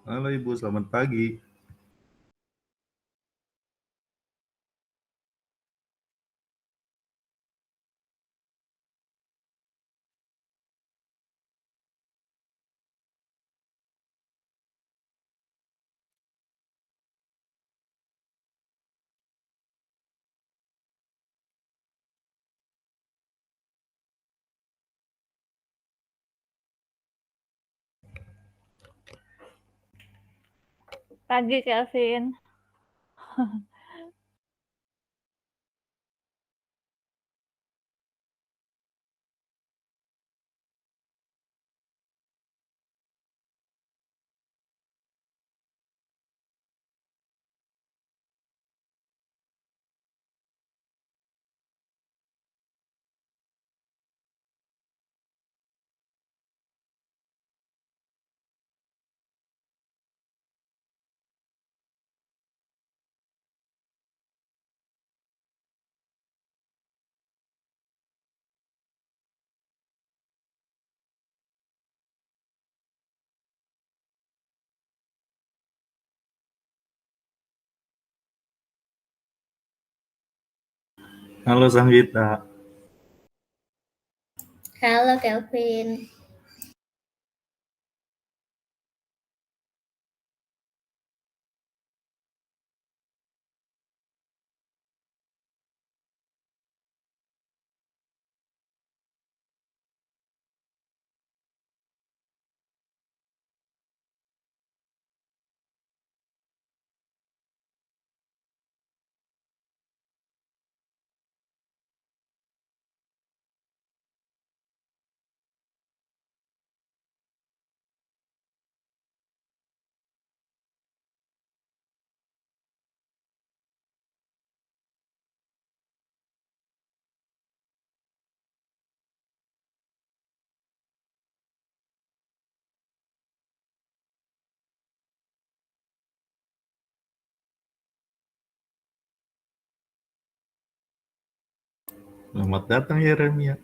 Halo Ibu, selamat pagi. Pagi, Kelvin. Halo Sanggita. Halo Kelvin. Selamat datang Yeremia.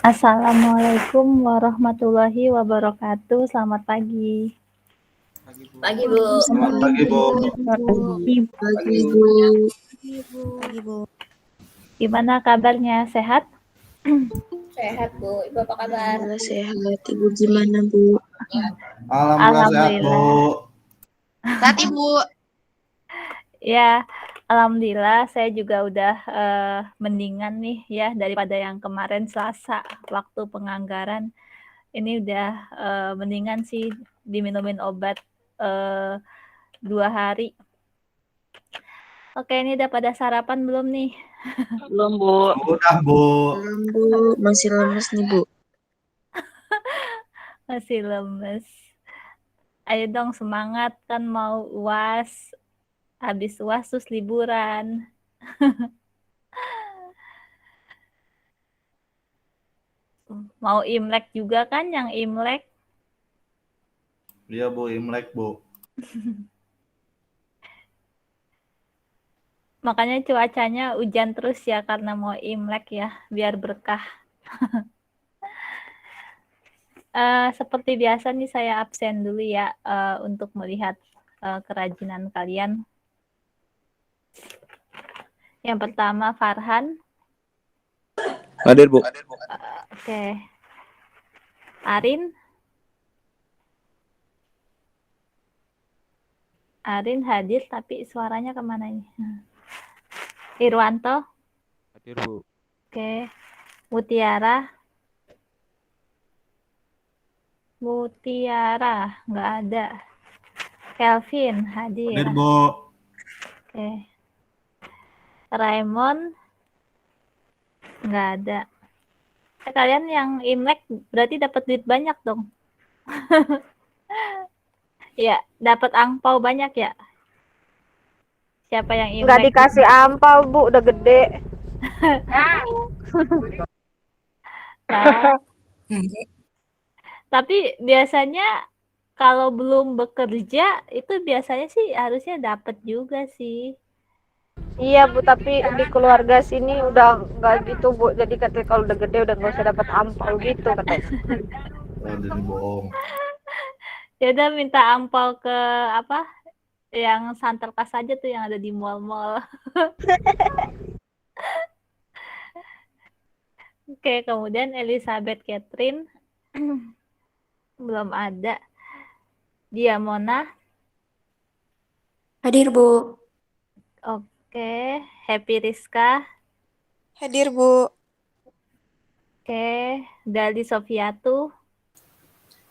Assalamualaikum warahmatullahi wabarakatuh. Selamat pagi. Pagi, Bu. Selamat pagi, Bu. Pagi, Bu. Pagi, Bu. Gimana kabarnya? Sehat? Sehat, Bu. Ibu apa kabar? Alhamdulillah sehat. Ibu gimana, Bu? Alhamdulillah sehat, Bu. Sehat, Ibu. Ya, alhamdulillah saya juga udah mendingan nih ya daripada yang kemarin Selasa waktu penganggaran. Ini udah mendingan sih, diminumin obat 2 hari. Oke, ini udah pada sarapan belum nih? Belum, Bu. Udah, Bu. Belum, Bu. Masih lemes nih, Bu. Masih lemes. Ayo dong semangat, kan mau UAS. Habis UAS terus liburan. Mau Imlek juga kan, yang Imlek. Iya, Bu, Imlek, Bu. Makanya cuacanya hujan terus ya, karena mau Imlek ya, biar berkah. Seperti biasa nih saya absen dulu ya untuk melihat kerajinan kalian. Yang pertama Farhan. Hadir, Bu. Oke. Arin. Arin hadir tapi suaranya kemana ini? Irwanto. Hadir, Bu. Oke. Mutiara. Mutiara nggak ada. Kelvin hadir. Hadir, Bu. Oke. Raymond nggak ada. Kalian yang Imlek berarti dapat duit banyak dong. Ya, dapat angpau banyak ya. Siapa yang Imlek? Nggak dikasih ampau, Bu, udah gede. Nah, tapi biasanya kalau belum bekerja itu biasanya sih harusnya dapat juga sih. Iya, Bu, tapi di keluarga sini udah nggak gitu, Bu. Jadi katanya kalau udah gede udah nggak usah dapat ampau gitu katanya. Oh, jadi bohong. Ya udah minta ampau ke apa? Yang Santerkas aja tuh yang ada di mall-mall. Oke, kemudian Elizabeth Catherine belum ada. Diamona. Hadir, Bu. Oke, Happy Rizka. Hadir, Bu. Oke, Dali Sofiatu.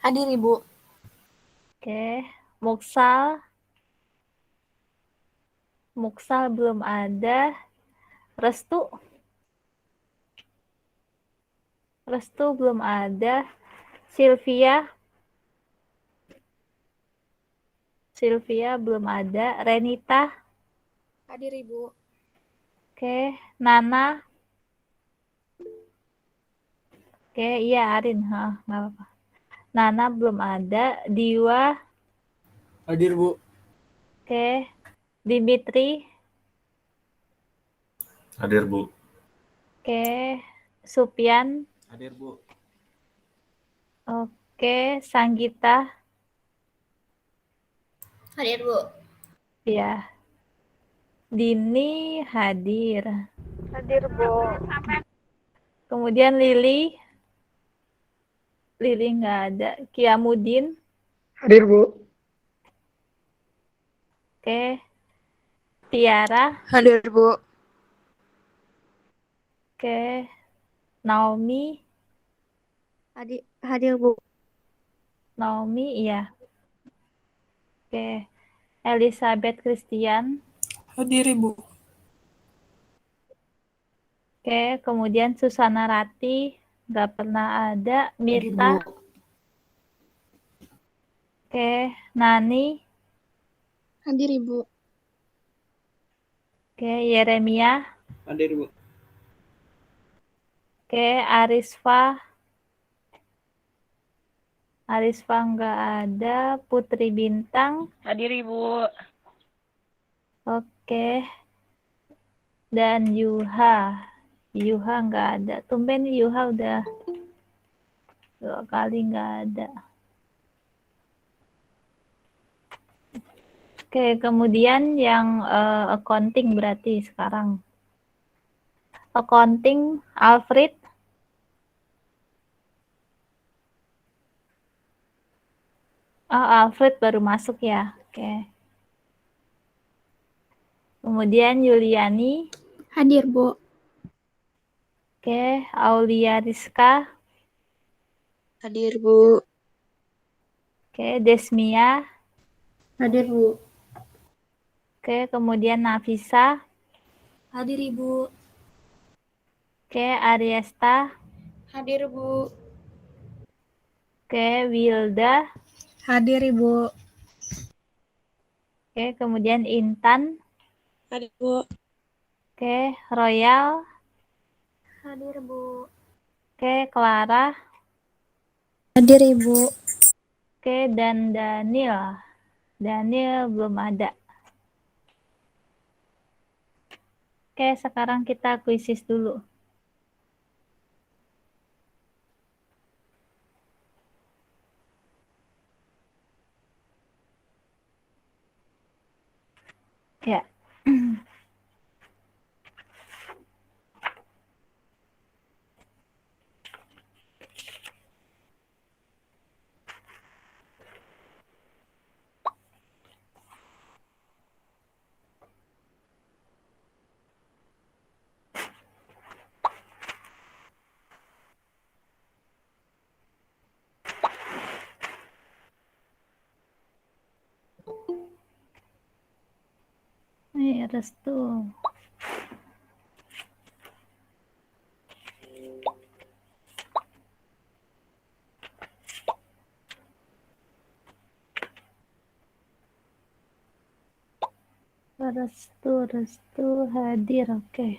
Hadir, Ibu. Oke, Muksal. Muksal belum ada. Restu. Restu belum ada. Sylvia. Sylvia belum ada. Renita. Hadir, Ibu. Oke, Nana. Oke, iya Arin. Nggak apa-apa. Nana belum ada. Diwa. Hadir, Bu. Oke, Dimitri. Hadir, Bu. Oke, Supian. Hadir, Bu. Oke, Sanggita. Hadir, Bu. Ya. Dini hadir. Hadir, Bu. Kemudian Lili. Lili nggak ada. Kiamudin. Hadir, Bu. Oke. Tiara. Hadir, Bu. Oke. Naomi. Hadir, Bu. Naomi, iya. Oke. Elizabeth Christian. Hadir, Ibu. Oke. Kemudian Susana Rati. Nggak pernah ada. Mita. Oke. Nani. Hadir, Ibu. Oke. Yeremia. Hadir, Bu. Oke. Arisfa. Arisfa nggak ada. Putri Bintang. Hadir, Ibu. Oke. dan Yuha. Yuha nggak ada. Tumben Yuha udah 2 kali nggak ada. Oke, kemudian yang accounting berarti sekarang. Accounting, Alfred. Oh, Alfred baru masuk ya. Oke. Kemudian Yuliani. Hadir, Bu. Oke, Aulia Rizka. Hadir, Bu. Oke, Desmia. Hadir, Bu. Oke, kemudian Nafisa. Hadir, Ibu. Oke, Ariesta. Hadir, Bu. Oke, Wilda. Hadir, Ibu. Oke, kemudian Intan. Hadir, Bu. Oke, Royal. Hadir, Bu. Oke, Clara. Hadir, Ibu. Oke, dan Daniel. Daniel belum ada. Oke, sekarang kita kuisis dulu. Ya. Nih, restu. Restu hadir, oke.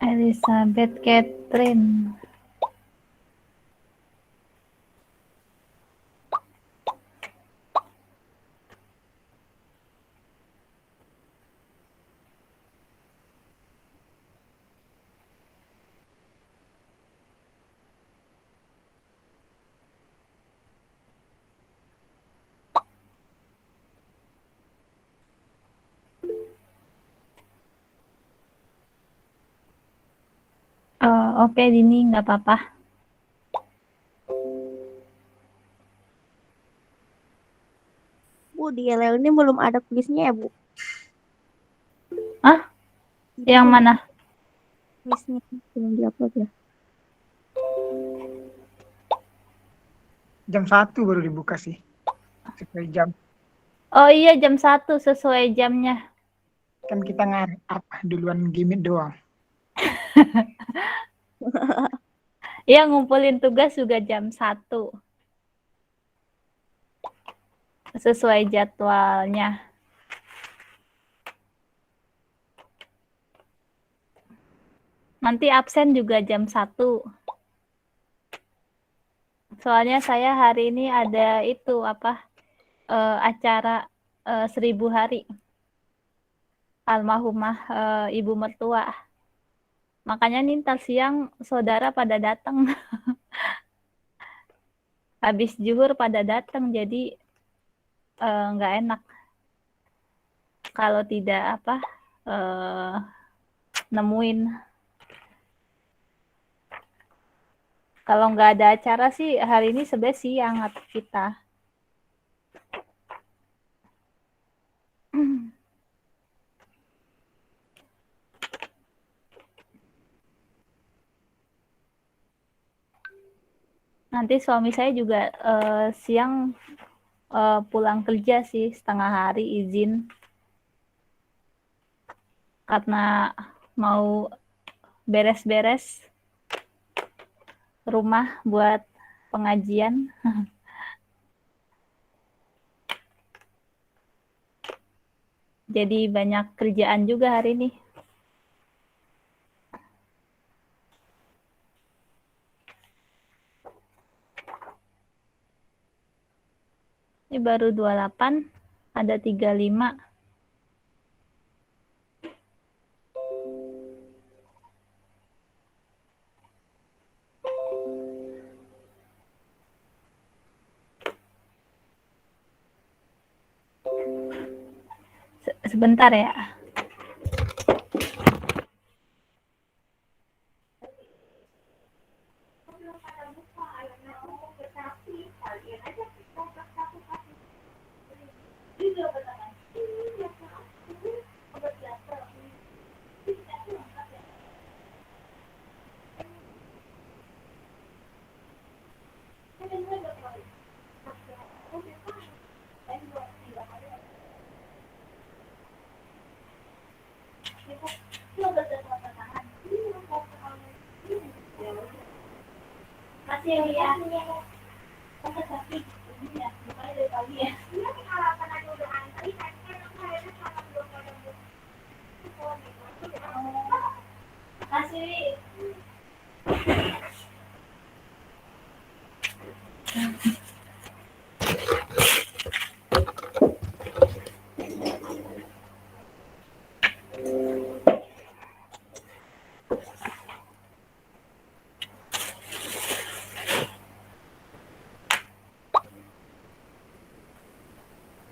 Elizabeth Catherine. Oke, Dini, nggak apa-apa. Bu, di LL ini belum ada kuisnya ya, Bu? Hah? Ini Yang belum mana? kuisnya belum diupload ya? Jam 1 baru dibuka sih. Sesuai jam. Oh iya, jam 1 sesuai jamnya. Kan kita duluan gimmick doang. Iya, ngumpulin tugas juga jam 1. Sesuai jadwalnya. Nanti absen juga jam 1. Soalnya saya hari ini ada itu acara 1000 hari almarhumah ibu mertua. Makanya nih ntar siang saudara pada datang. Habis zuhur pada datang, jadi nggak enak kalau tidak nemuin. Kalau nggak ada acara sih hari ini sebenarnya siang kita. Nanti suami saya juga siang pulang kerja sih, setengah hari izin. Karena mau beres-beres rumah buat pengajian. Jadi banyak kerjaan juga hari ini. Ini baru 28, ada 35. Sebentar ya.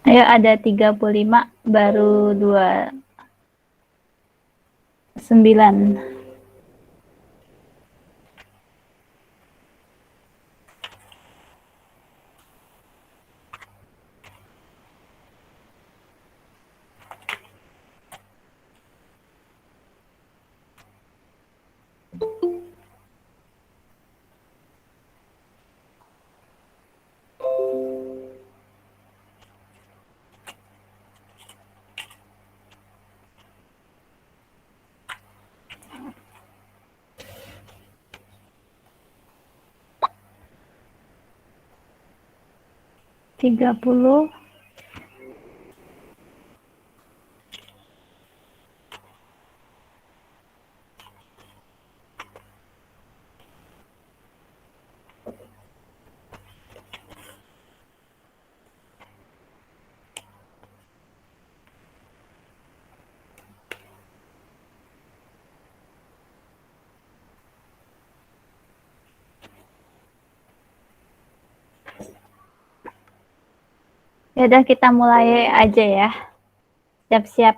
Ayo, ada 35, baru 29. Tiga puluh. Ya udah, kita mulai aja ya. Siap-siap.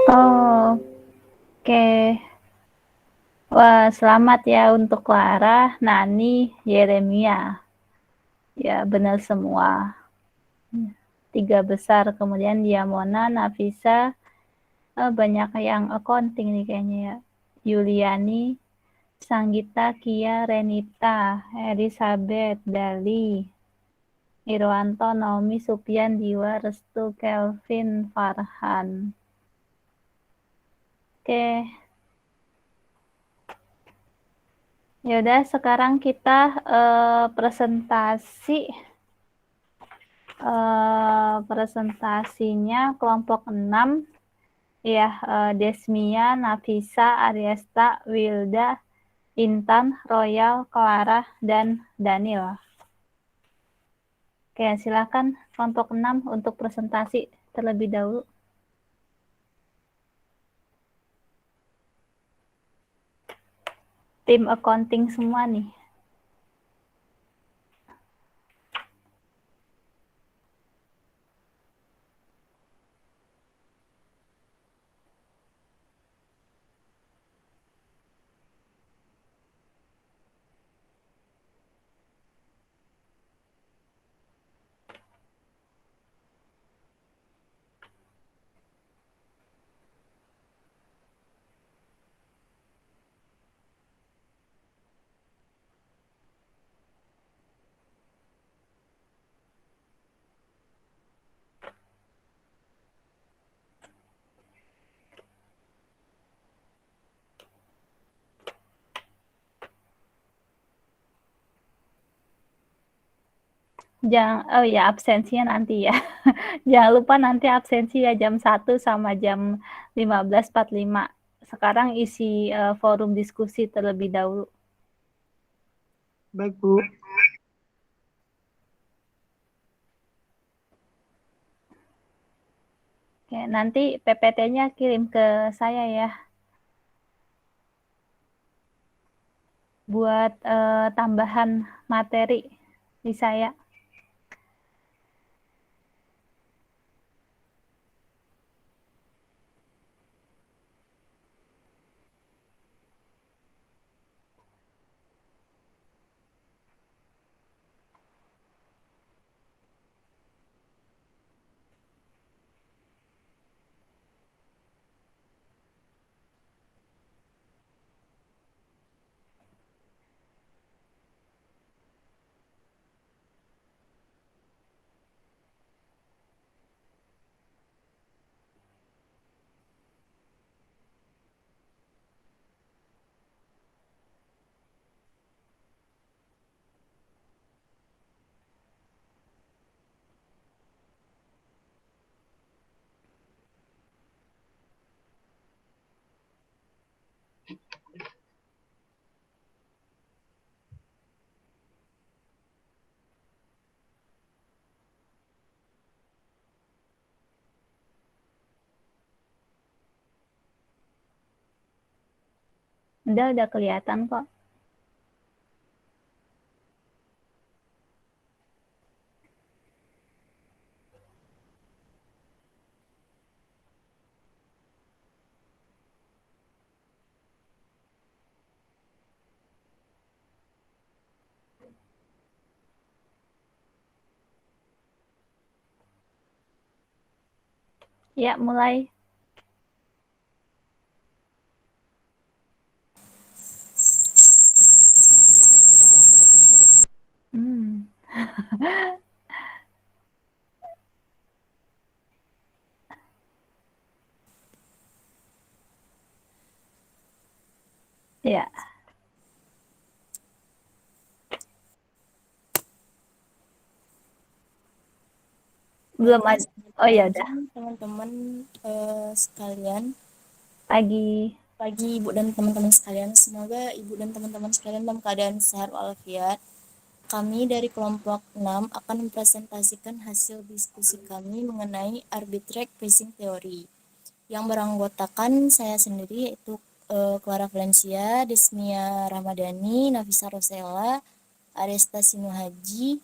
Oh, oke. Wah, selamat ya untuk Clara, Nani, Yeremia. Ya, benar semua. 3 besar. Kemudian Diamona, Nafisa, banyak yang accounting nih kayaknya ya. Yuliani, Sanggita, Kia, Renita, Elizabeth, Dali, Irwanto, Naomi, Supian, Diwa, Restu, Kelvin, Farhan. Oke. Ya udah, sekarang kita presentasinya kelompok 6 ya, Desmia, Nafisa, Ariesta, Wilda, Intan, Royal, Clara, dan Daniel. Oke, silakan kelompok 6 untuk presentasi terlebih dahulu. Tim accounting semua nih. Oh ya, absensinya nanti ya. Jangan lupa nanti absensi ya jam 1 sama jam 15.45. Sekarang isi forum diskusi terlebih dahulu. Baik, Bu. Oke, nanti PPT-nya kirim ke saya ya. Buat tambahan materi di saya. Udah kelihatan kok. Ya, mulai. Ya. Belum ada. Oh ya udah. Teman-teman sekalian, Pagi. Ibu dan teman-teman sekalian, semoga Ibu dan teman-teman sekalian dalam keadaan sehat walafiat. Kami dari kelompok 6 akan mempresentasikan hasil diskusi kami mengenai arbitrage pricing theory yang beranggotakan saya sendiri, yaitu Clara Valencia, Desmia Ramadhani, Nafisa Rosella, Aresta Sinuhaji,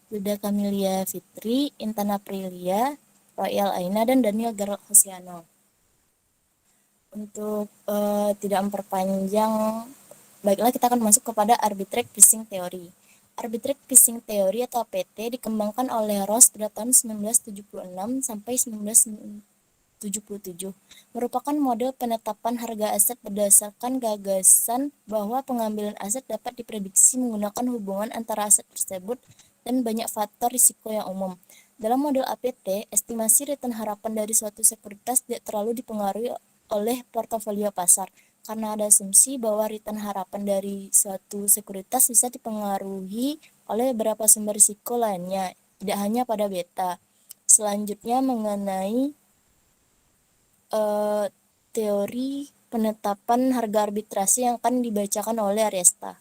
Luda Kamilia Fitri, Intan Aprilia, Royal Aina, dan Daniel Garot Hosiano. Untuk tidak memperpanjang, baiklah kita akan masuk kepada arbitrage pricing theory. Arbitrage pricing theory atau APT dikembangkan oleh Ross pada tahun 1976 sampai 1977. Merupakan model penetapan harga aset berdasarkan gagasan bahwa pengambilan aset dapat diprediksi menggunakan hubungan antara aset tersebut dan banyak faktor risiko yang umum. Dalam model APT, estimasi return harapan dari suatu sekuritas tidak terlalu dipengaruhi oleh portofolio pasar, karena ada asumsi bahwa return harapan dari suatu sekuritas bisa dipengaruhi oleh beberapa sumber risiko lainnya, tidak hanya pada beta. Selanjutnya mengenai teori penetapan harga arbitrasi yang akan dibacakan oleh Aresta.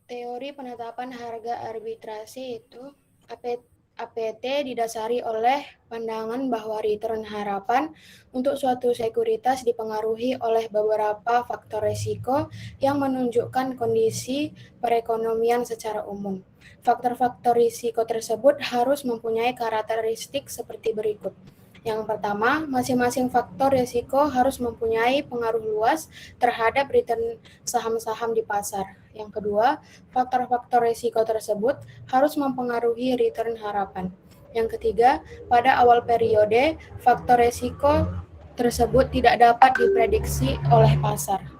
Teori penetapan harga arbitrasi itu APT didasari oleh pandangan bahwa return harapan untuk suatu sekuritas dipengaruhi oleh beberapa faktor risiko yang menunjukkan kondisi perekonomian secara umum. Faktor-faktor risiko tersebut harus mempunyai karakteristik seperti berikut. Yang pertama, masing-masing faktor risiko harus mempunyai pengaruh luas terhadap return saham-saham di pasar. Yang kedua, faktor-faktor risiko tersebut harus mempengaruhi return harapan. Yang ketiga, pada awal periode, faktor risiko tersebut tidak dapat diprediksi oleh pasar.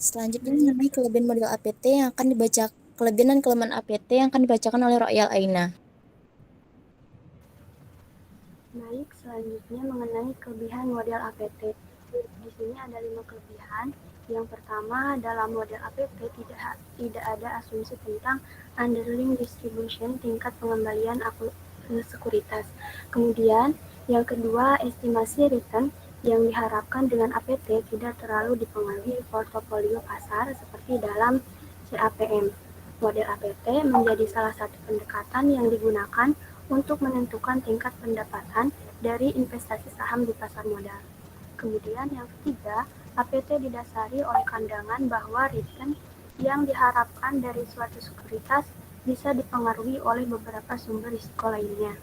Selanjutnya mengenai kelebihan model APT yang akan dibaca, kelebihan dan kelemahan APT yang akan dibacakan oleh Royal Aina. Baik, selanjutnya mengenai kelebihan model APT. Di sini ada 5 kelebihan. Yang pertama, dalam model APT tidak ada asumsi tentang underlying distribution tingkat pengembalian sekuritas. Kemudian, yang kedua, estimasi return yang diharapkan dengan APT tidak terlalu dipengaruhi portofolio pasar seperti dalam CAPM. Model APT menjadi salah satu pendekatan yang digunakan untuk menentukan tingkat pendapatan dari investasi saham di pasar modal. Kemudian yang ketiga, APT didasari oleh pandangan bahwa return yang diharapkan dari suatu sekuritas bisa dipengaruhi oleh beberapa sumber risiko lainnya.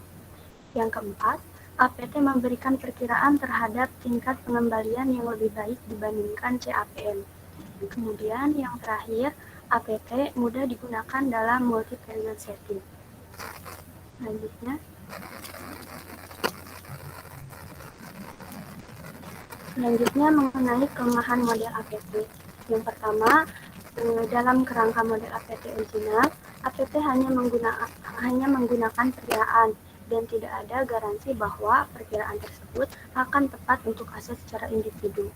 Yang keempat, APT memberikan perkiraan terhadap tingkat pengembalian yang lebih baik dibandingkan CAPM. Kemudian yang terakhir, APT mudah digunakan dalam multi-period setting. Selanjutnya, mengenai kelemahan model APT. Yang pertama, dalam kerangka model APT original, APT hanya menggunakan perkiraan dan tidak ada garansi bahwa perkiraan tersebut akan tepat untuk aset secara individu.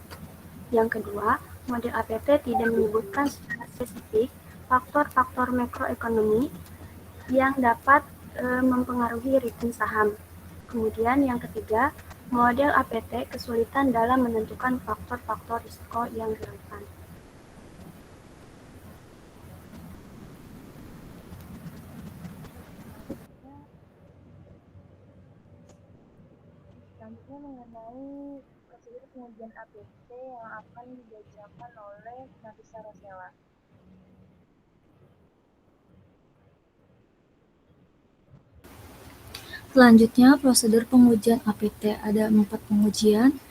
Yang kedua, model APT tidak menyebutkan secara spesifik faktor-faktor makroekonomi yang dapat mempengaruhi return saham. Kemudian yang ketiga, model APT kesulitan dalam menentukan faktor-faktor risiko yang relevan. Selanjutnya mengenai prosedur pengujian APT yang akan dibacakan oleh Nafisa Rosella. Selanjutnya, prosedur pengujian APT ada 4 pengujian,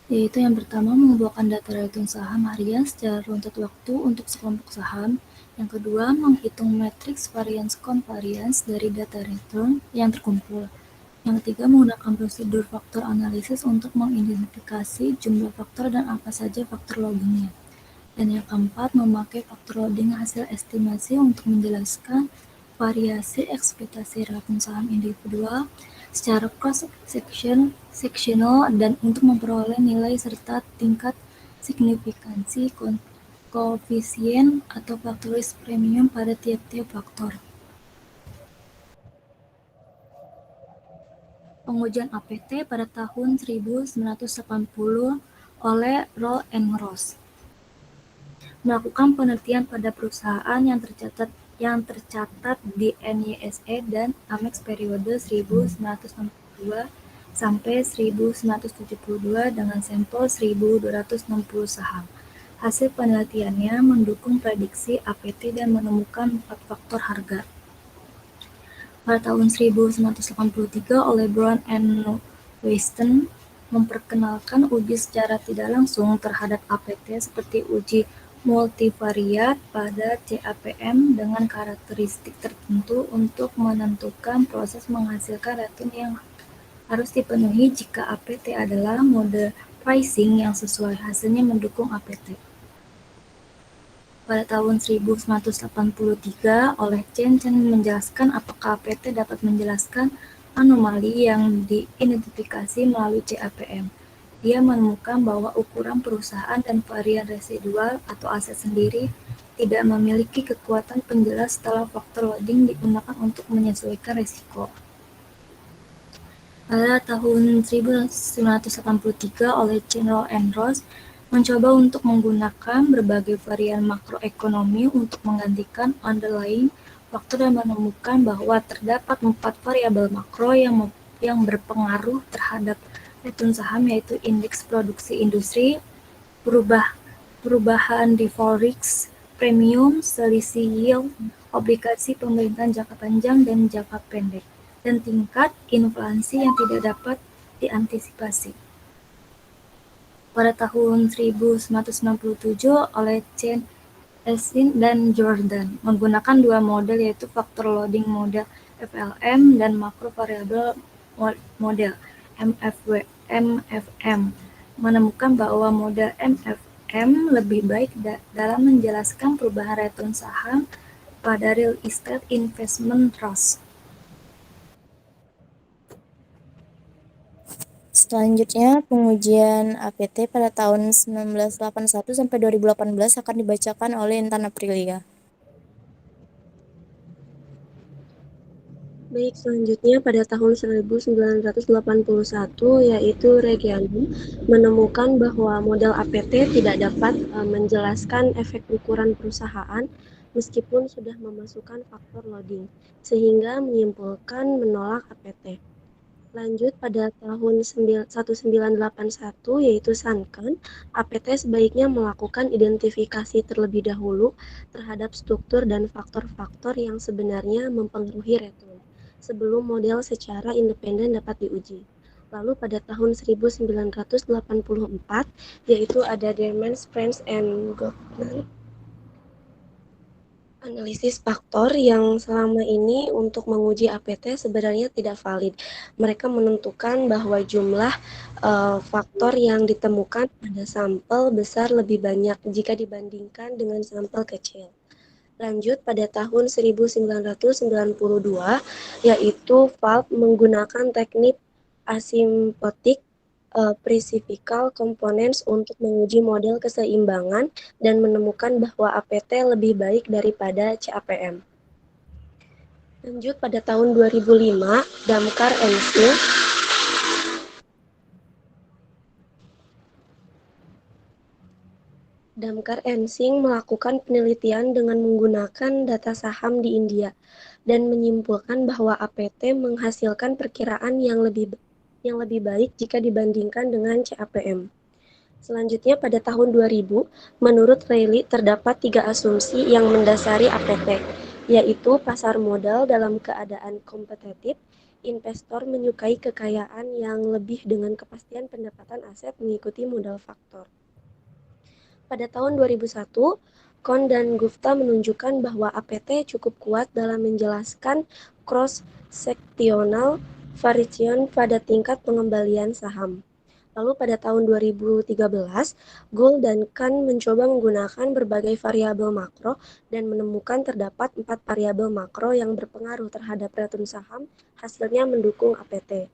yaitu yang pertama mengumpulkan data return saham harian secara runtut waktu untuk sekelompok saham. Yang kedua, menghitung matriks variance convariance dari data return yang terkumpul. Yang ketiga, menggunakan prosedur faktor analisis untuk mengidentifikasi jumlah faktor dan apa saja faktor loadingnya. Dan yang keempat, memakai faktor loading hasil estimasi untuk menjelaskan variasi ekspektasi return saham individual secara cross-sectional dan untuk memperoleh nilai serta tingkat signifikansi koefisien atau faktor risk premium pada tiap-tiap faktor. Pengujian APT pada tahun 1980 oleh Roll and Ross melakukan penelitian pada perusahaan yang tercatat di NYSE dan Amex periode 1962 sampai 1972 dengan sampel 1.260 saham. Hasil penelitiannya mendukung prediksi APT dan menemukan 4 faktor harga. Pada tahun 1983 oleh Brown and Weston memperkenalkan uji secara tidak langsung terhadap APT seperti uji multivariat pada CAPM dengan karakteristik tertentu untuk menentukan proses menghasilkan return yang harus dipenuhi jika APT adalah mode pricing yang sesuai. Hasilnya mendukung APT. Pada tahun 1983 oleh Chen menjelaskan apakah APT dapat menjelaskan anomali yang diidentifikasi melalui CAPM. Dia menemukan bahwa ukuran perusahaan dan varian residual atau aset sendiri tidak memiliki kekuatan penjelas setelah faktor loading digunakan untuk menyesuaikan risiko. Pada tahun 1983 oleh Chenro and Ross mencoba untuk menggunakan berbagai varian makroekonomi untuk menggantikan underlying faktor dan menemukan bahwa terdapat 4 variabel makro yang berpengaruh terhadap return saham, yaitu indeks produksi industri, perubahan default risk premium, selisih yield, obligasi pemerintahan jangka panjang dan jangka pendek, dan tingkat inflasi yang tidak dapat diantisipasi. Pada tahun 1997 oleh Chen, Esin, dan Jordan menggunakan 2 model, yaitu faktor loading model FLM dan makro variabel model MFM, menemukan bahwa model MFM lebih baik dalam menjelaskan perubahan return saham pada real estate investment trust. Selanjutnya, pengujian APT pada tahun 1981 sampai 2018 akan dibacakan oleh Intan Aprilia. Baik, selanjutnya pada tahun 1981 yaitu Reggiani menemukan bahwa model APT tidak dapat menjelaskan efek ukuran perusahaan meskipun sudah memasukkan faktor loading, sehingga menyimpulkan menolak APT. Lanjut pada tahun 1981 yaitu Sankan, APT sebaiknya melakukan identifikasi terlebih dahulu terhadap struktur dan faktor-faktor yang sebenarnya mempengaruhi return sebelum model secara independen dapat diuji. Lalu pada tahun 1984 yaitu ada Dermans, Friends and Goffman analisis faktor yang selama ini untuk menguji APT sebenarnya tidak valid. Mereka menentukan bahwa jumlah faktor yang ditemukan pada sampel besar lebih banyak jika dibandingkan dengan sampel kecil. Lanjut pada tahun 1992 yaitu Falk menggunakan teknik asimptotik Physical Components untuk menguji model keseimbangan dan menemukan bahwa APT lebih baik daripada CAPM. Lanjut pada tahun 2005, Damkar Ensing melakukan penelitian dengan menggunakan data saham di India dan menyimpulkan bahwa APT menghasilkan perkiraan yang lebih baik jika dibandingkan dengan CAPM. Selanjutnya pada tahun 2000, menurut Reilly terdapat 3 asumsi yang mendasari APT, yaitu pasar modal dalam keadaan kompetitif, investor menyukai kekayaan yang lebih dengan kepastian pendapatan aset mengikuti modal faktor. Pada tahun 2001, Kohn dan Gupta menunjukkan bahwa APT cukup kuat dalam menjelaskan cross-sectional variation pada tingkat pengembalian saham. Lalu pada tahun 2013, Gould dan Kahn mencoba menggunakan berbagai variabel makro dan menemukan terdapat 4 variabel makro yang berpengaruh terhadap return saham, hasilnya mendukung APT.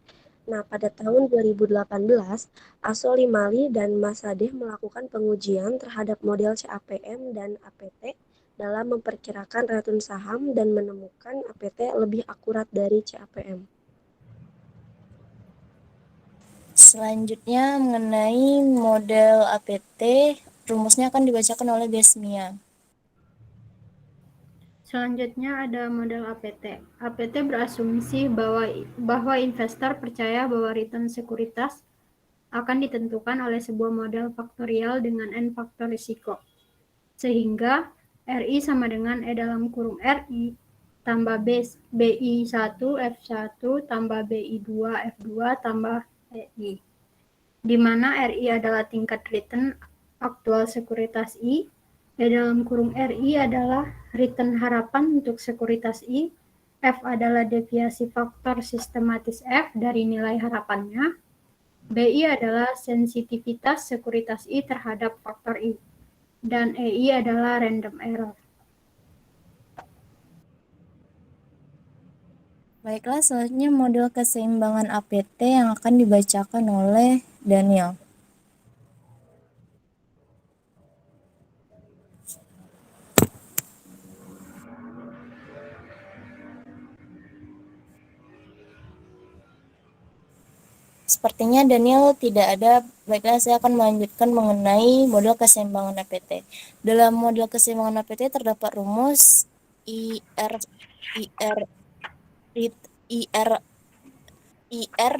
Nah, pada tahun 2018, Asolimali dan Masadeh melakukan pengujian terhadap model CAPM dan APT dalam memperkirakan return saham dan menemukan APT lebih akurat dari CAPM. Selanjutnya mengenai model APT, rumusnya akan dibacakan oleh Desmia. Selanjutnya ada model APT. APT berasumsi bahwa investor percaya bahwa return sekuritas akan ditentukan oleh sebuah model faktorial dengan n faktor risiko. Sehingga RI sama dengan E dalam kurung RI tambah BI1 F1 tambah BI2 F2 tambah EI. Di mana RI adalah tingkat return aktual sekuritas I, E dalam kurung RI adalah return harapan untuk sekuritas I, F adalah deviasi faktor sistematis F dari nilai harapannya, BI adalah sensitivitas sekuritas I terhadap faktor I, dan EI adalah random error. Baiklah, selanjutnya model keseimbangan APT yang akan dibacakan oleh Daniel. Sepertinya Daniel tidak ada. Baiklah, saya akan melanjutkan mengenai model keseimbangan APT. Dalam model keseimbangan APT terdapat rumus IR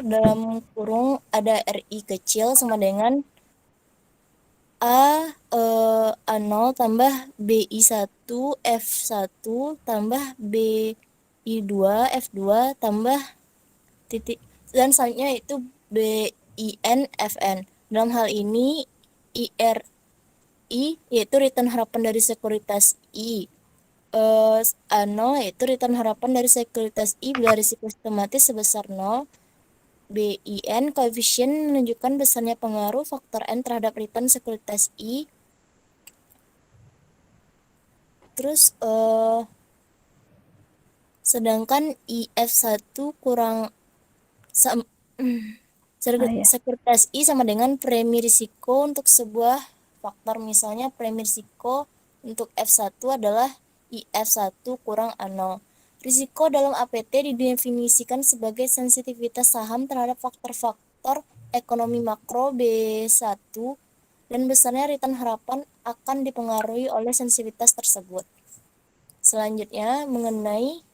dalam kurung ada RI kecil sama dengan A0 tambah BI1 F1 tambah BI2 F2 tambah titik, dan selanjutnya itu BIN Fn. Dalam hal ini IRI yaitu return harapan dari sekuritas I, A0 yaitu return harapan dari sekuritas I bila risiko sistematis sebesar 0, BIN koefisien menunjukkan besarnya pengaruh faktor N terhadap return sekuritas I. Terus sedangkan IF1 kurang sekuritas I sama dengan premi risiko untuk sebuah faktor. Misalnya premi risiko untuk F1 adalah IF1 kurang A0. Risiko dalam APT didefinisikan sebagai sensitivitas saham terhadap faktor-faktor ekonomi makro B1 dan besarnya return harapan akan dipengaruhi oleh sensitivitas tersebut. Selanjutnya mengenai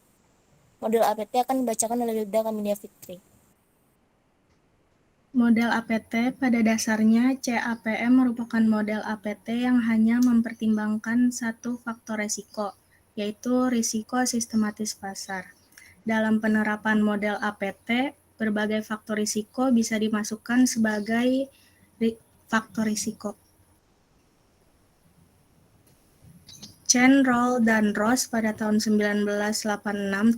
model APT akan dibacakan oleh Lida Kamilia Fitri. Model APT pada dasarnya CAPM merupakan model APT yang hanya mempertimbangkan satu faktor risiko, yaitu risiko sistematis pasar. Dalam penerapan model APT, berbagai faktor risiko bisa dimasukkan sebagai faktor risiko. Chen, Roll, dan Ross pada tahun 1986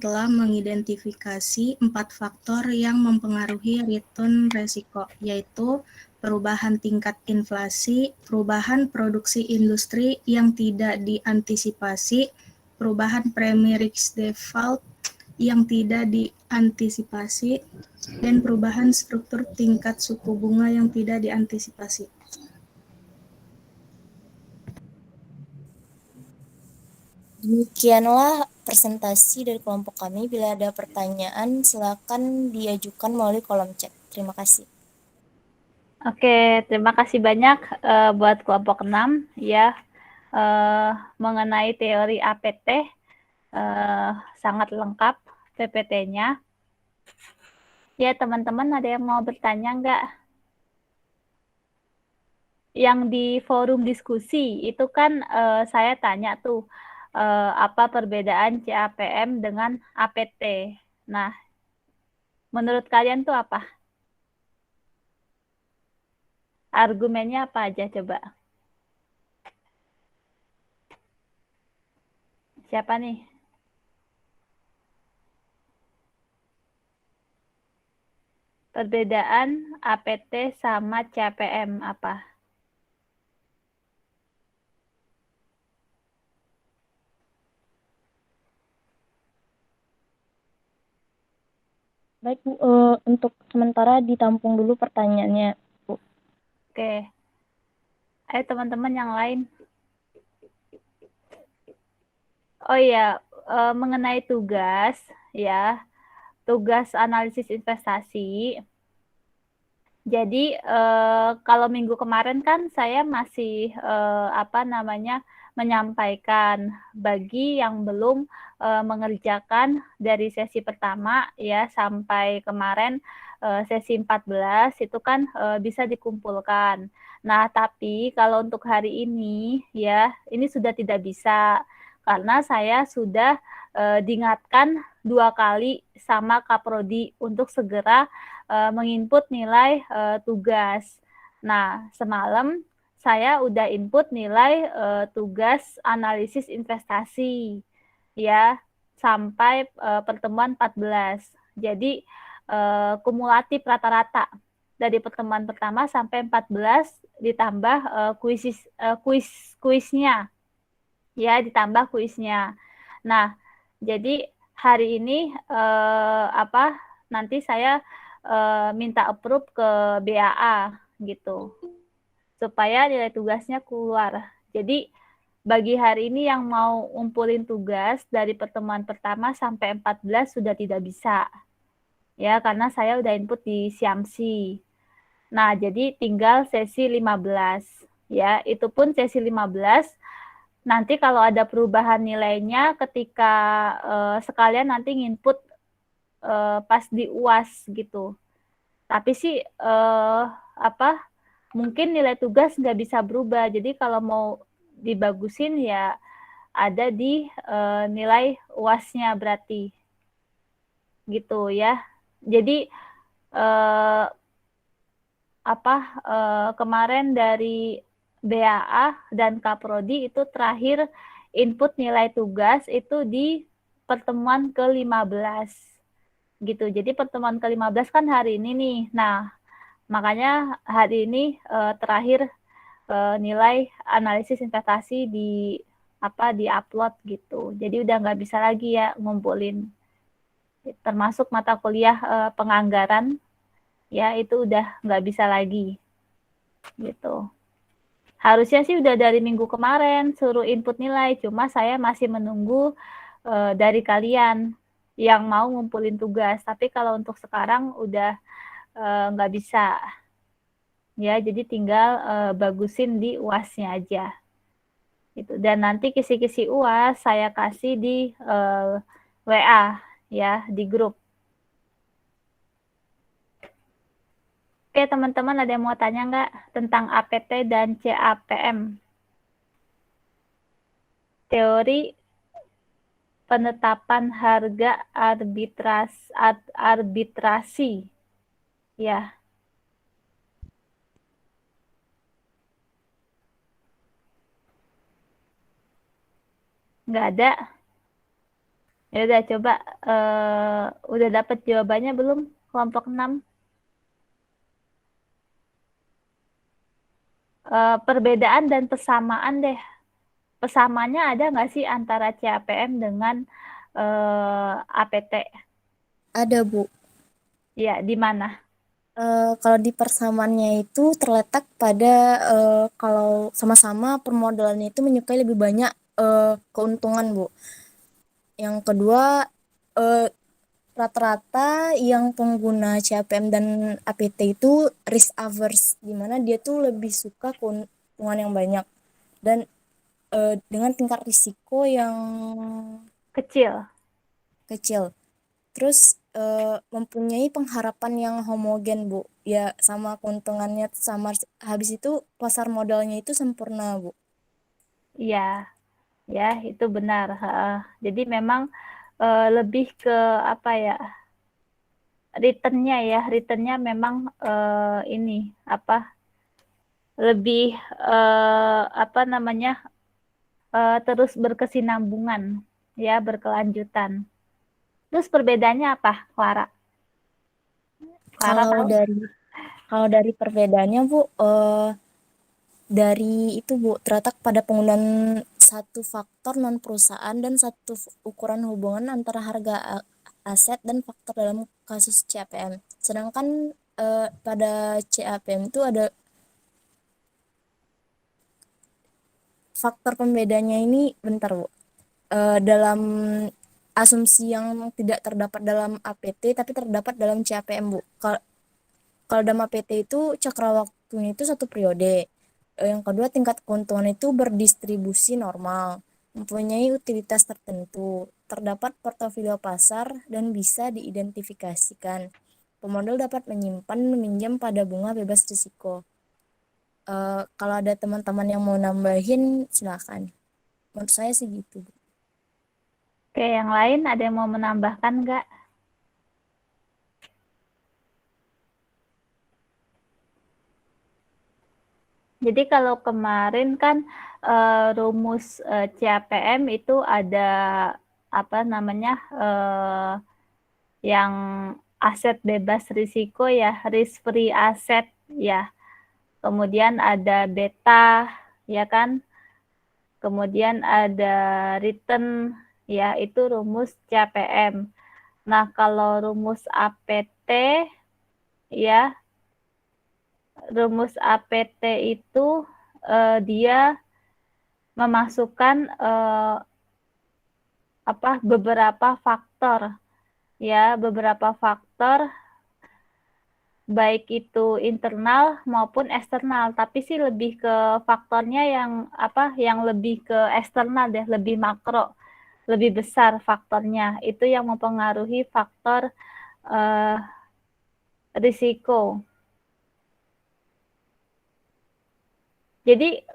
telah mengidentifikasi 4 faktor yang mempengaruhi return resiko, yaitu perubahan tingkat inflasi, perubahan produksi industri yang tidak diantisipasi, perubahan premi risk default yang tidak diantisipasi, dan perubahan struktur tingkat suku bunga yang tidak diantisipasi. Demikianlah presentasi dari kelompok kami. Bila ada pertanyaan, silakan diajukan melalui kolom chat. Terima kasih. Oke, terima kasih banyak buat kelompok 6 ya, mengenai teori APT, sangat lengkap PPT-nya. Ya, teman-teman ada yang mau bertanya nggak? Yang di forum diskusi itu kan saya tanya tuh, apa perbedaan CAPM dengan APT. Nah, menurut kalian tuh apa? Argumennya apa aja coba? Siapa nih? Perbedaan APT sama CAPM apa? Baik Bu, untuk sementara ditampung dulu pertanyaannya Bu. Oke. Ayo teman-teman yang lain. Oh iya, mengenai tugas ya, tugas analisis investasi. Jadi kalau minggu kemarin kan saya masih menyampaikan bagi yang belum mengerjakan dari sesi pertama ya sampai kemarin sesi 14 itu kan bisa dikumpulkan. Nah, tapi kalau untuk hari ini ya, ini sudah tidak bisa karena saya sudah diingatkan 2 kali sama Kaprodi untuk segera menginput nilai tugas. Nah, semalam saya udah input nilai tugas analisis investasi ya sampai pertemuan 14. Jadi kumulatif rata-rata dari pertemuan pertama sampai 14 ditambah kuisnya ya, ditambah kuisnya. Nah, jadi hari ini nanti saya minta approve ke BAA gitu supaya nilai tugasnya keluar. Jadi bagi hari ini yang mau ngumpulin tugas dari pertemuan pertama sampai 14 sudah tidak bisa. Ya, karena saya udah input di Siamsi. Nah, jadi tinggal sesi 15. Ya, itu pun sesi 15 nanti kalau ada perubahan nilainya ketika sekalian nanti nginput pas di UAS gitu. Tapi sih mungkin nilai tugas nggak bisa berubah. Jadi kalau mau dibagusin ya ada di nilai UAS-nya berarti. Gitu ya. Jadi kemarin dari BAA dan Kaprodi itu terakhir input nilai tugas itu di pertemuan ke-15 gitu. Jadi pertemuan ke-15 kan hari ini nih. Nah, makanya hari ini terakhir nilai analisis investasi di upload gitu. Jadi udah nggak bisa lagi ya ngumpulin. Termasuk mata kuliah penganggaran ya itu udah nggak bisa lagi gitu. Harusnya sih udah dari minggu kemarin suruh input nilai, cuma saya masih menunggu dari kalian yang mau ngumpulin tugas. Tapi kalau untuk sekarang udah nggak bisa. Ya, jadi tinggal bagusin di UAS-nya aja. Gitu. Dan nanti kisi-kisi UAS saya kasih di WA ya, di grup. Oke, teman-teman ada yang mau tanya nggak tentang APT dan CAPM? Teori penetapan harga arbitrasi. Ya. Nggak ada. Ya udah coba udah dapat jawabannya belum kelompok 6? Perbedaan dan persamaan deh. Persamaannya ada nggak sih antara CAPM dengan APT? Ada, Bu. Ya, di mana? Kalau di persamaannya itu terletak pada kalau sama-sama permodalannya itu menyukai lebih banyak keuntungan, Bu. Yang kedua, rata-rata yang pengguna CAPM dan APT itu risk averse, di mana dia tuh lebih suka keuntungan yang banyak dan dengan tingkat risiko yang Kecil. Terus mempunyai pengharapan yang homogen, Bu. Ya, sama keuntungannya sama, habis itu pasar modalnya itu sempurna, Bu. Iya, ya itu benar. Jadi memang lebih ke apa ya? Returnnya memang ini apa? Lebih apa namanya? Terus berkesinambungan, ya berkelanjutan. Terus perbedaannya apa, Clara? Clara Kalau tahu? dari perbedaannya, Bu, dari itu, Bu, terletak pada penggunaan satu faktor non perusahaan dan satu ukuran hubungan antara harga aset dan faktor dalam kasus CAPM. Sedangkan pada CAPM itu ada faktor pembedanya ini, bentar, Bu. Dalam asumsi yang tidak terdapat dalam APT tapi terdapat dalam CAPM, Bu. Kalau dalam APT itu cakra waktunya itu 1 periode. Yang kedua, tingkat keuntungan itu berdistribusi normal, mempunyai utilitas tertentu, terdapat portofolio pasar dan bisa diidentifikasikan. Pemodal dapat menyimpan, meminjam pada bunga bebas risiko. Kalau ada teman-teman yang mau nambahin, silakan. Menurut saya sih gitu, Bu. Oke, yang lain ada yang mau menambahkan nggak? Jadi kalau kemarin kan rumus CAPM itu ada apa namanya yang aset bebas risiko ya, risk free asset ya. Kemudian ada beta ya kan. Kemudian ada return ya, itu rumus CAPM. Nah, kalau rumus APT ya, rumus APT itu dia memasukkan beberapa faktor ya, beberapa faktor baik itu internal maupun eksternal, tapi sih lebih ke faktornya yang lebih ke eksternal deh, lebih makro, lebih besar faktornya, itu yang mempengaruhi faktor risiko. Jadi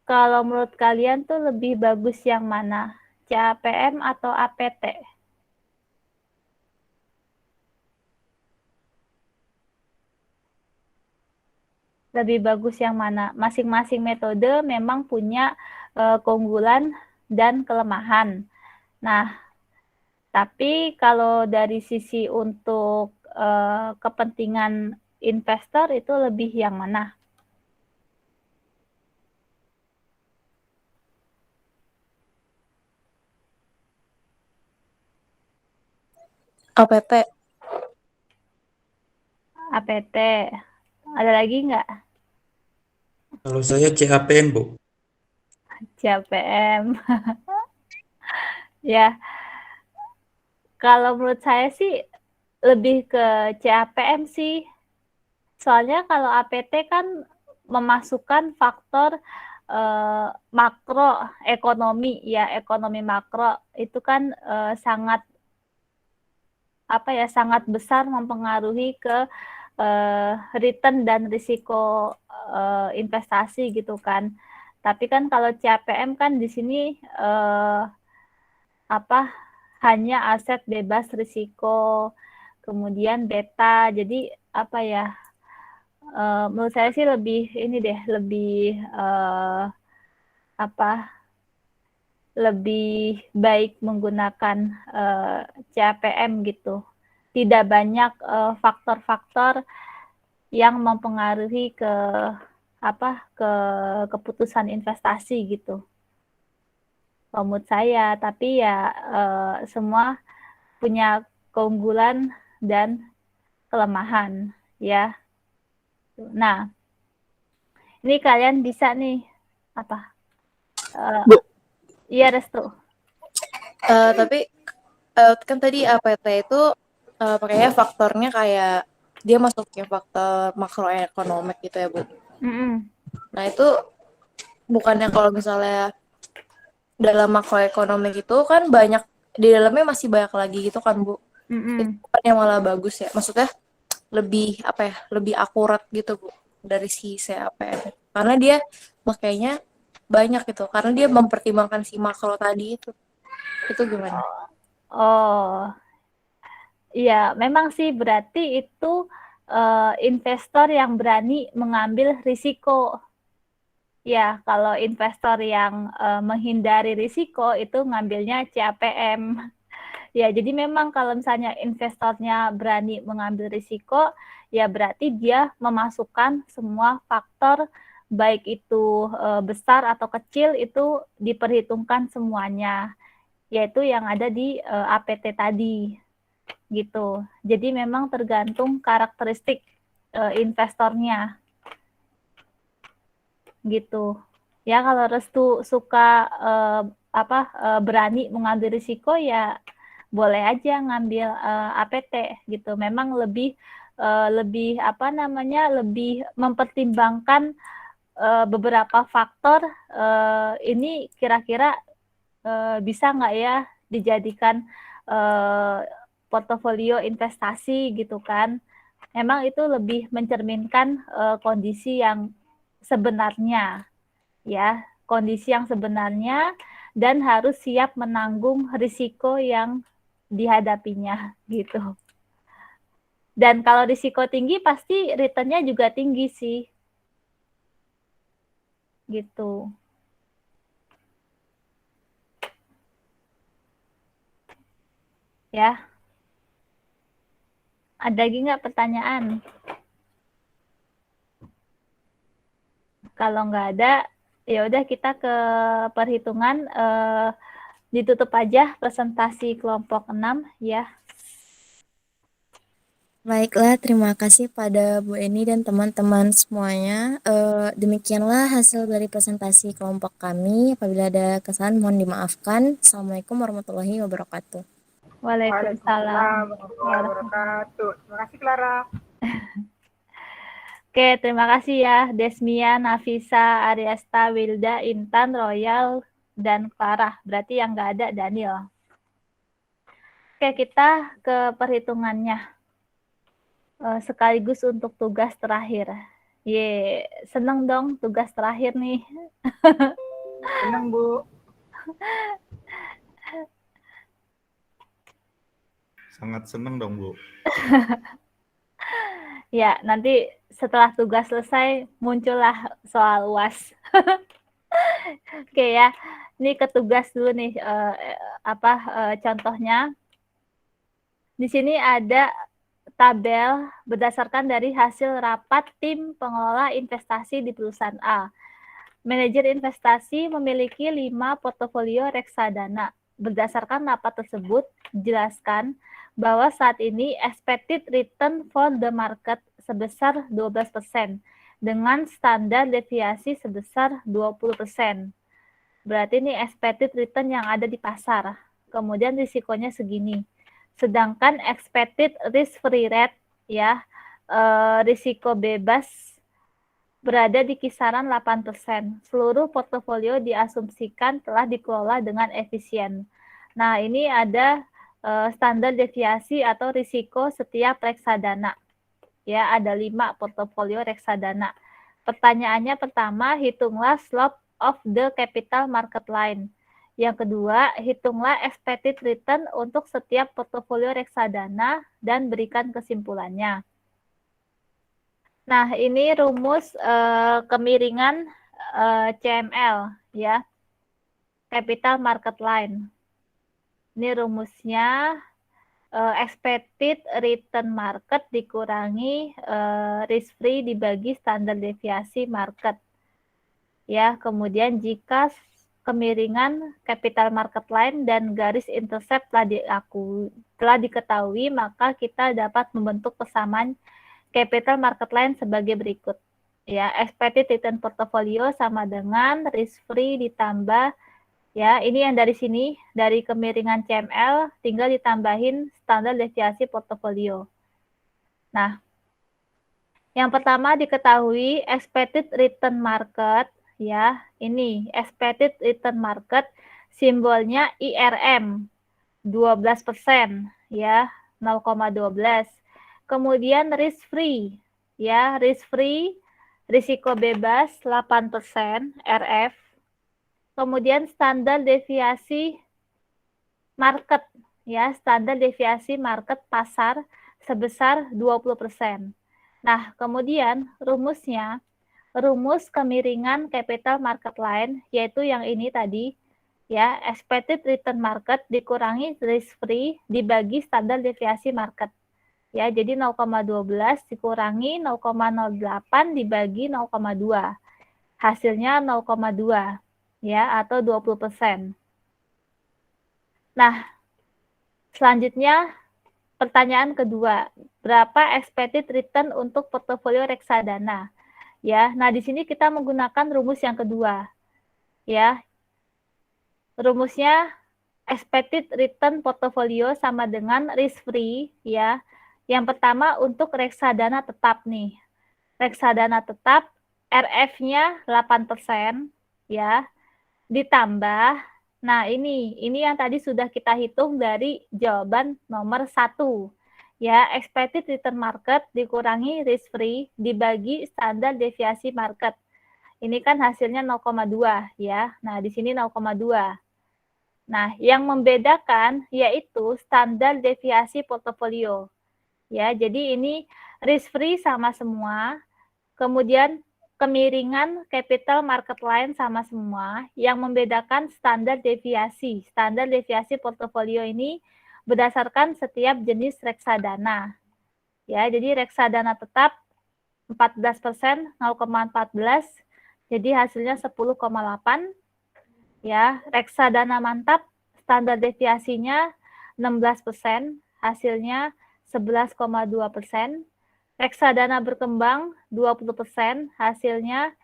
kalau menurut kalian tuh lebih bagus yang mana? CAPM atau APT? Lebih bagus yang mana? Masing-masing metode memang punya keunggulan dan kelemahan. Nah, tapi kalau dari sisi untuk kepentingan investor itu lebih yang mana? APT. APT. Ada lagi nggak? Kalau saya CAPM, Bu. CAPM. Ya, kalau menurut saya sih lebih ke CAPM sih. Soalnya kalau APT kan memasukkan faktor makro ekonomi ya, ekonomi makro itu kan sangat sangat besar mempengaruhi ke return dan risiko investasi gitu kan. Tapi kan kalau CAPM kan di sini hanya aset bebas risiko, kemudian beta. Jadi menurut saya sih lebih lebih baik menggunakan CAPM gitu. Tidak banyak faktor-faktor yang mempengaruhi ke keputusan investasi gitu. Menurut saya, tapi ya semua punya keunggulan dan kelemahan ya. Nah, ini kalian bisa nih apa? Bu. Iya, Restu. Tapi kan tadi APT itu pakainya faktornya kayak dia masuknya faktor makroekonomik gitu ya, Bu. Nah, itu bukannya kalau misalnya dalam makroekonomik itu kan banyak, di dalamnya masih banyak lagi gitu kan, Bu. Itu bukan yang malah bagus ya. Maksudnya lebih apa ya? Lebih akurat gitu, Bu, dari si CAPM. Karena dia makanya banyak gitu. Karena dia mempertimbangkan si makro tadi itu. Itu gimana? Oh, iya, memang sih berarti itu investor yang berani mengambil risiko. Ya, kalau investor yang menghindari risiko itu ngambilnya CAPM. Ya, jadi memang kalau misalnya investornya berani mengambil risiko, ya berarti dia memasukkan semua faktor baik itu besar atau kecil itu diperhitungkan semuanya, yaitu yang ada di APT tadi gitu. Jadi memang tergantung karakteristik investornya gitu. Ya kalau Restu suka berani mengambil risiko ya boleh aja ngambil APT gitu. Memang lebih lebih mempertimbangkan beberapa faktor ini kira-kira bisa nggak ya dijadikan portofolio investasi gitu kan. Memang itu lebih mencerminkan kondisi yang sebenarnya ya, kondisi yang sebenarnya dan harus siap menanggung risiko yang dihadapinya gitu. Dan kalau risiko tinggi pasti return-nya juga tinggi sih. Gitu. Ya. Ada lagi nggak pertanyaan? Kalau nggak ada, ya udah kita ke perhitungan. Ditutup aja presentasi kelompok 6 ya. Baiklah, terima kasih pada Bu Eni dan teman-teman semuanya. Demikianlah hasil dari presentasi kelompok kami. Apabila ada kesalahan mohon dimaafkan. Assalamualaikum warahmatullahi wabarakatuh. Waalaikumsalam warahmatullahi wabarakatuh. Terima kasih Clara. Oke, terima kasih ya Desmia, Nafisa, Ariasta, Wilda, Intan, Royal, dan Clara. Berarti yang nggak ada Daniel. Oke, kita ke perhitungannya. Sekaligus untuk tugas terakhir. Seneng dong tugas terakhir nih. Senang, Bu. Sangat seneng dong, Bu. Ya, nanti setelah tugas selesai muncullah soal UAS. Oke ya, ini ke tugas dulu nih. Contohnya di sini ada tabel berdasarkan dari hasil rapat tim pengelola investasi di perusahaan A. Manajer investasi memiliki 5 portofolio reksadana. Berdasarkan rapat tersebut, dijelaskan bahwa saat ini expected return for the market sebesar 12% dengan standar deviasi sebesar 20%. Berarti ini expected return yang ada di pasar. Kemudian risikonya segini. Sedangkan expected risk-free rate ya, risiko bebas berada di kisaran 8%. Seluruh portofolio diasumsikan telah dikelola dengan efisien. Nah, ini ada standar deviasi atau risiko setiap reksadana. Ya, ada 5 portofolio reksadana. Pertanyaannya pertama, hitunglah slope of the capital market line. Yang kedua, hitunglah expected return untuk setiap portofolio reksadana dan berikan kesimpulannya. Nah, ini rumus kemiringan CML ya. Capital market line. Ini rumusnya expected return market dikurangi risk free dibagi standar deviasi market. Ya, kemudian jika kemiringan capital market line dan garis intercept telah diketahui, maka kita dapat membentuk persamaan capital market line sebagai berikut. Ya, expected return portfolio sama dengan risk free ditambah, ya, ini yang dari sini, dari kemiringan CML, tinggal ditambahin standar deviasi portofolio. Nah, yang pertama diketahui expected return market, ya, ini expected return market, simbolnya IRM, 12%, ya, 0,12. Kemudian risk free, ya, risk free, risiko bebas 8%, RF. Kemudian standar deviasi market, ya, standar deviasi market pasar sebesar 20%. Nah, kemudian rumusnya, rumus kemiringan capital market line, yaitu yang ini tadi, ya, expected return market dikurangi risk free dibagi standar deviasi market. Ya, jadi 0,12 dikurangi 0,08 dibagi 0,2. Hasilnya 0,2, ya, atau 20%. Nah, selanjutnya pertanyaan kedua, berapa expected return untuk portofolio reksadana? Ya, nah di sini kita menggunakan rumus yang kedua. Ya. Rumusnya expected return portofolio sama dengan risk free, ya. Yang pertama untuk reksadana tetap nih. Reksadana tetap RF-nya 8%, ya. Ditambah, nah ini yang tadi sudah kita hitung dari jawaban nomor 1. Ya, expected return market dikurangi risk free dibagi standar deviasi market. Ini kan hasilnya 0,2, ya. Nah, di sini 0,2. Nah, yang membedakan yaitu standar deviasi portofolio. Ya, jadi ini risk free sama semua. Kemudian kemiringan capital market line sama semua. Yang membedakan standar deviasi. Standar deviasi portofolio ini berdasarkan setiap jenis reksadana. Ya, jadi reksadana tetap 14%, 0,14. Jadi hasilnya 10,8. Ya, reksadana mantap standar deviasinya 16%, hasilnya 11,2%. Reksadana berkembang 20%, hasilnya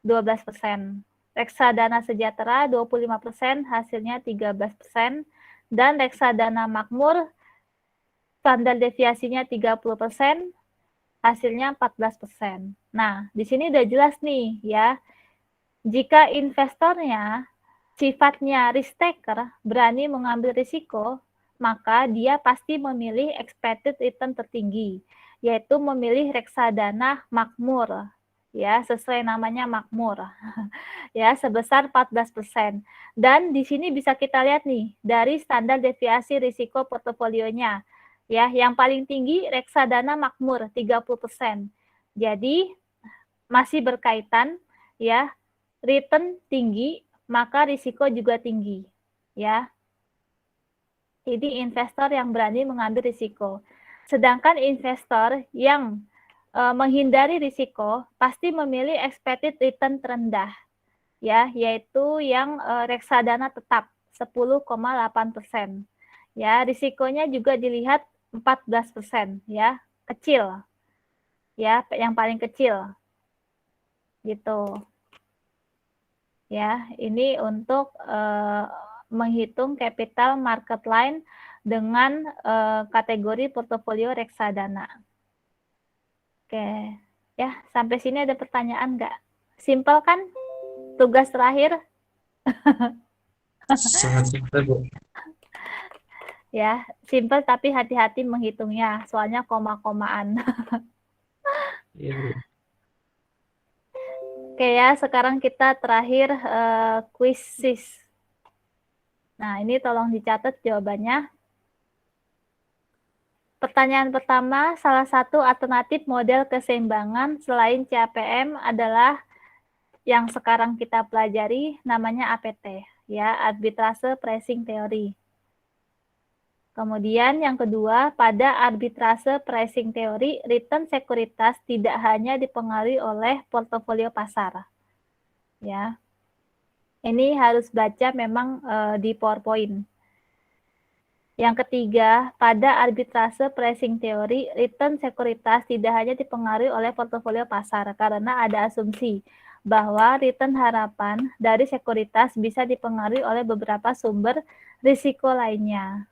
12%. Reksadana sejahtera 25%, hasilnya 13%. Dan reksadana makmur standar deviasinya 30%, hasilnya 14%. Nah, di sini udah jelas nih ya. Jika investornya sifatnya risk taker, berani mengambil risiko, maka dia pasti memilih expected return tertinggi, yaitu memilih reksadana makmur. Ya, sesuai namanya makmur. Ya, sebesar 14%. Dan di sini bisa kita lihat nih dari standar deviasi risiko portofolionya. Ya, yang paling tinggi reksadana makmur 30%. Jadi masih berkaitan ya, return tinggi maka risiko juga tinggi, ya. Jadi investor yang berani mengambil risiko. Sedangkan investor yang menghindari risiko pasti memilih expected return terendah, ya, yaitu yang reksadana tetap 10,8%. Ya, risikonya juga dilihat 14%, ya, kecil. Ya, yang paling kecil. Gitu. Ya, ini untuk menghitung capital market line dengan kategori portofolio reksadana. Oke, ya, sampai sini ada pertanyaan nggak? Simpel kan? Tugas terakhir? Sangat simpel, Bu. Ya, simpel tapi hati-hati menghitungnya, soalnya koma-komaan. Iya, Bu. Oke ya, sekarang kita terakhir quizzes. Nah, ini tolong dicatat jawabannya. Pertanyaan pertama, salah satu alternatif model keseimbangan selain CAPM adalah yang sekarang kita pelajari, namanya APT, ya, Arbitrase Pricing Theory. Kemudian yang kedua, pada arbitrase pricing theory, return sekuritas tidak hanya dipengaruhi oleh portofolio pasar. Ya. Ini harus baca memang di PowerPoint. Yang ketiga, pada arbitrase pricing teori, return sekuritas tidak hanya dipengaruhi oleh portofolio pasar karena ada asumsi bahwa return harapan dari sekuritas bisa dipengaruhi oleh beberapa sumber risiko lainnya.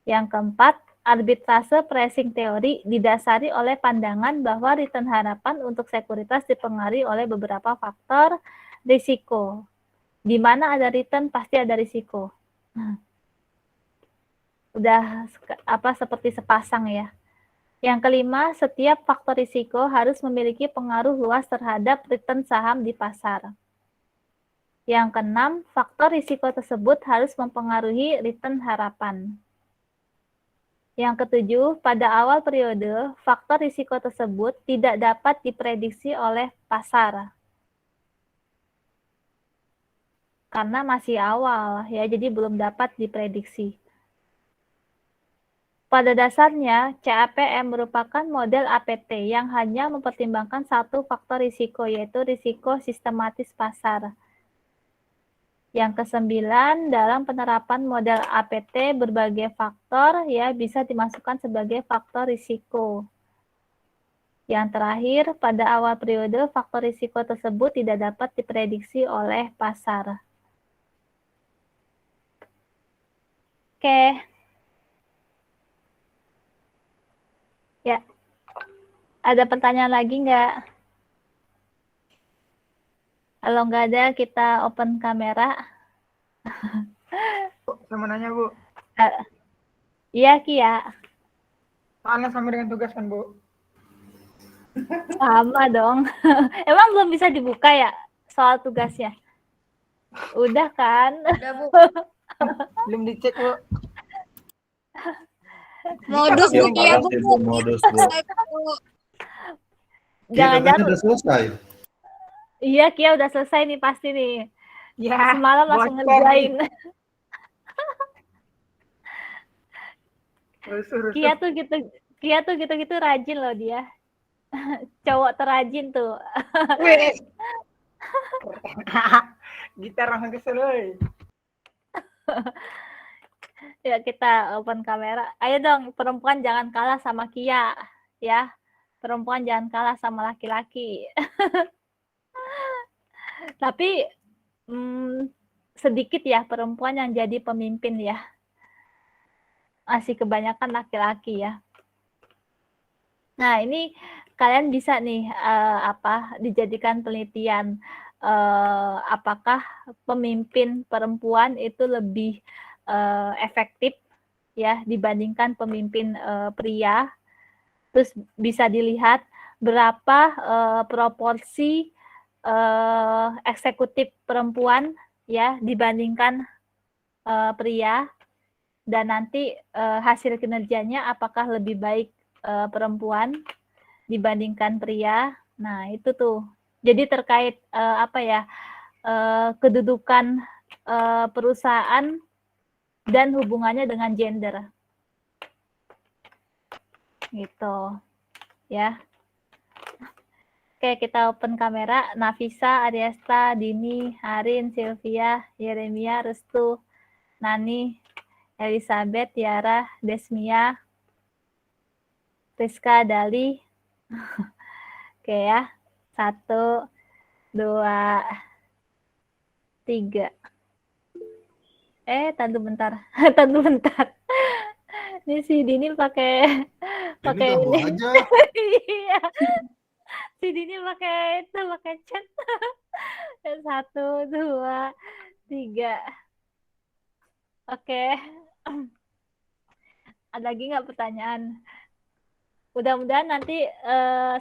Yang keempat, arbitrase pricing teori didasari oleh pandangan bahwa return harapan untuk sekuritas dipengaruhi oleh beberapa faktor risiko. Di mana ada return pasti ada risiko. Udah seperti sepasang ya. Yang kelima, setiap faktor risiko harus memiliki pengaruh luas terhadap return saham di pasar. Yang keenam, faktor risiko tersebut harus mempengaruhi return harapan. Yang ketujuh, pada awal periode, faktor risiko tersebut tidak dapat diprediksi oleh pasar. Karena masih awal ya, jadi belum dapat diprediksi. Pada dasarnya, CAPM merupakan model APT yang hanya mempertimbangkan satu faktor risiko, yaitu risiko sistematis pasar. Yang kesembilan, dalam penerapan model APT, berbagai faktor ya bisa dimasukkan sebagai faktor risiko. Yang terakhir, pada awal periode, faktor risiko tersebut tidak dapat diprediksi oleh pasar. Oke. Ya, ada pertanyaan lagi nggak? Kalau nggak ada, kita open kamera. Saya mau nanya, Bu. Iya, Kia. Soalnya sama dengan tugas kan, Bu? Sama dong. Emang belum bisa dibuka ya soal tugasnya? Udah kan? Udah, Bu. Belum dicek, Bu. Modus Bu Kia, Bu. Modus Bu. Jangan-jangan udah selesai. Iya, Kia udah selesai nih pasti nih. Ya, semalam langsung ngerjain. Kia tuh gitu rajin loh dia. Cowok terajin tuh. Wih. Gitar langsung kesel. Ya, kita open kamera. Ayo dong, perempuan jangan kalah sama Kia, ya. Perempuan jangan kalah sama laki-laki. Tapi sedikit ya perempuan yang jadi pemimpin ya. Masih kebanyakan laki-laki ya. Nah, ini kalian bisa nih dijadikan penelitian apakah pemimpin perempuan itu lebih efektif ya dibandingkan pemimpin pria. Terus bisa dilihat berapa proporsi eksekutif perempuan ya dibandingkan pria, dan nanti hasil kinerjanya apakah lebih baik perempuan dibandingkan pria. Nah, itu tuh. Jadi terkait kedudukan perusahaan dan hubungannya dengan gender. Gitu. Ya. Oke, kita open kamera. Nafisa, Ariesta, Dini, Harin, Sylvia, Yeremia, Restu, Nani, Elizabeth, Tiara, Desmia, Rizka, Dali. Oke ya. 1, 2, 3. Tunggu bentar. Tunggu bentar. Ini si Dini pakai ini. Iya. Si Dini pakai chat. 1, 2, 3. Oke. Ada lagi nggak pertanyaan? Mudah-mudahan nanti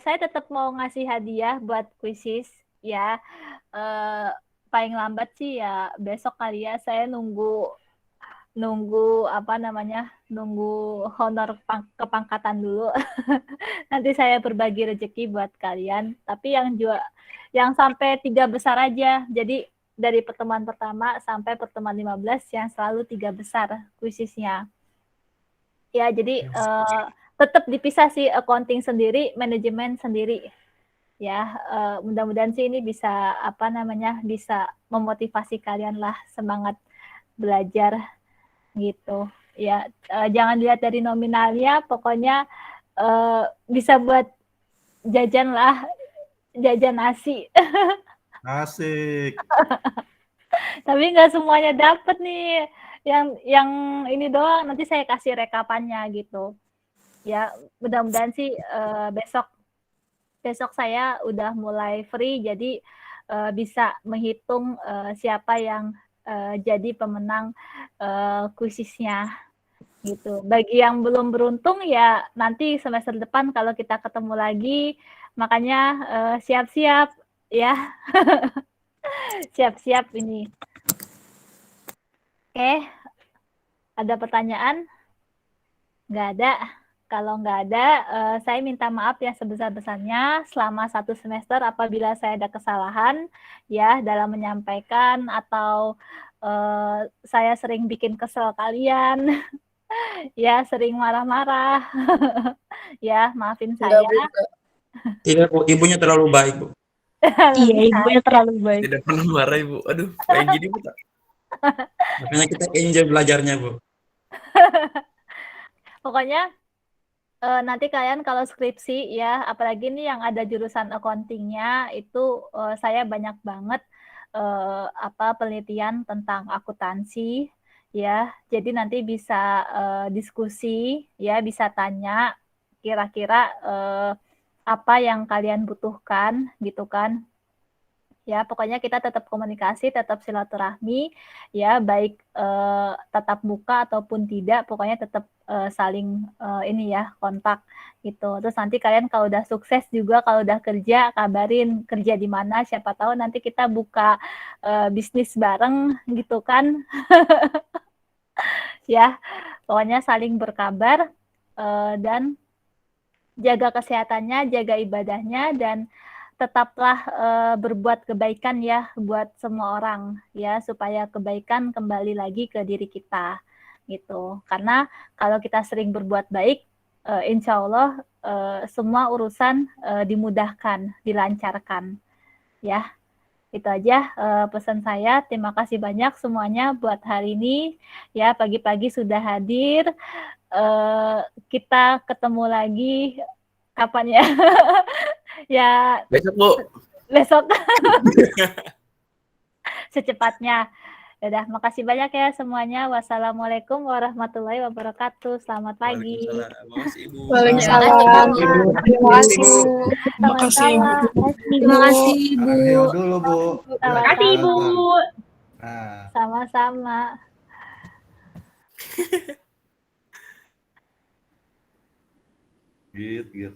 saya tetap mau ngasih hadiah buat kuisis ya. Paling lambat sih ya besok kali ya. Saya nunggu honor kepangkatan dulu. Nanti saya berbagi rezeki buat kalian. Tapi yang sampai 3 besar aja. Jadi dari pertemuan pertama sampai pertemuan 15 yang selalu 3 besar kuisisnya. Ya, jadi tetap dipisah sih, accounting sendiri, manajemen sendiri. Ya, mudah-mudahan sih ini bisa bisa memotivasi kalian lah semangat belajar gitu. Ya, jangan lihat dari nominalnya, pokoknya bisa buat jajan lah, jajan nasi. Asik. Tapi nggak semuanya dapat nih. Yang ini doang nanti saya kasih rekapannya gitu. Ya, mudah-mudahan sih besok saya udah mulai free, jadi bisa menghitung siapa yang jadi pemenang kuisisnya gitu. Bagi yang belum beruntung ya nanti semester depan kalau kita ketemu lagi, makanya siap-siap ya. Siap-siap ini. Oke, ada pertanyaan? Nggak ada. Kalau nggak ada, saya minta maaf yang sebesar-besarnya selama 1 semester apabila saya ada kesalahan ya dalam menyampaikan atau saya sering bikin kesel kalian, ya sering marah-marah, ya maafin saya. Tidak, Bu. Ibunya terlalu baik, Bu. Iya, ibunya terlalu baik. Tidak pernah marah, Ibu. Aduh, kayak gini, Bu. Makanya kita enjoy belajarnya, Bu. Pokoknya nanti kalian kalau skripsi ya, apalagi nih yang ada jurusan accounting-nya itu saya banyak banget penelitian tentang akuntansi ya. Jadi nanti bisa diskusi ya, bisa tanya kira-kira apa yang kalian butuhkan gitu kan. Ya, pokoknya kita tetap komunikasi, tetap silaturahmi, ya baik tatap muka ataupun tidak, pokoknya tetap saling ini ya kontak gitu. Terus nanti kalian kalau udah sukses juga, kalau udah kerja, kabarin kerja di mana, siapa tahu nanti kita buka bisnis bareng gitu kan. Ya, pokoknya saling berkabar dan jaga kesehatannya, jaga ibadahnya, dan tetaplah berbuat kebaikan ya buat semua orang ya, supaya kebaikan kembali lagi ke diri kita gitu. Karena kalau kita sering berbuat baik, insya Allah semua urusan dimudahkan, dilancarkan ya. Itu aja pesan saya. Terima kasih banyak semuanya buat hari ini ya, pagi-pagi sudah hadir. Kita ketemu lagi kapan ya? Ya besok, Bu. Besok. Secepatnya. Udah, makasih banyak ya semuanya. Wassalamualaikum warahmatullahi wabarakatuh. Selamat pagi. Waalaikumsalam. Terima kasih. Terima kasih. Terima kasih, Ibu. Ayo dulu, Bu. Terima kasih, Ibu. Nah. Sama-sama. Gitu.